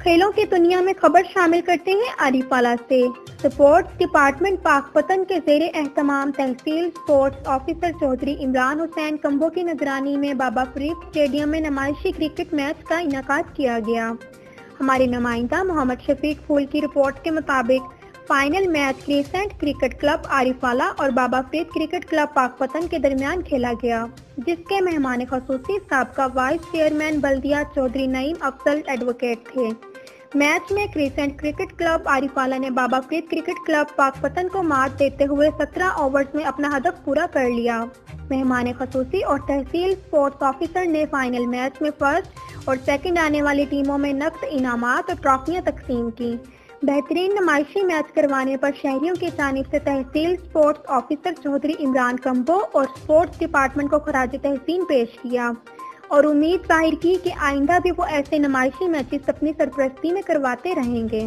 खेलों की दुनिया में खबर शामिल करते हैं आरिफाला से। स्पोर्ट्स डिपार्टमेंट पाकपतन के ज़ेरे एहतमाम तहसील स्पोर्ट्स ऑफिसर चौधरी इमरान हुसैन कंबो की निगरानी में बाबा फरीद स्टेडियम में नुमाइशी क्रिकेट मैच का इनेकाद किया गया। हमारे नुमाइंदा मोहम्मद शफीक फूल की रिपोर्ट के मुताबिक final match crescent cricket club Arifwala और बाबा फरीद क्रिकेट क्लब पाकपतन के दरमियान खेला गया, जिसके मेहमान खसूसी साबका वाइस चेयरमैन बल्दिया चौधरी नईम अफजल एडवोकेट थे। मैच में क्रिसेंट क्रिकेट क्लब आरिफाला ने बाबा फरीद क्रिकेट क्लब पाकपतन को मात देते हुए 17 ओवर्स में अपना हदफ पूरा कर लिया। मेहमान खसूसी और तहसील स्पोर्ट्स ऑफिसर ने फाइनल मैच में फर्स्ट और सेकंड आने वाली टीमों में नकद इनामात और ट्रॉफियां तकसीम की। बेहतरीन नुमाइशी मैच करवाने पर शहरियों की जानिब से तहसील स्पोर्ट्स ऑफिसर चौधरी इमरान कंबो और स्पोर्ट्स डिपार्टमेंट को खराज तहसीन पेश किया और उम्मीद जाहिर की कि आइंदा भी वो ऐसे नुमाइशी मैचेस अपनी सरपरस्ती में करवाते रहेंगे।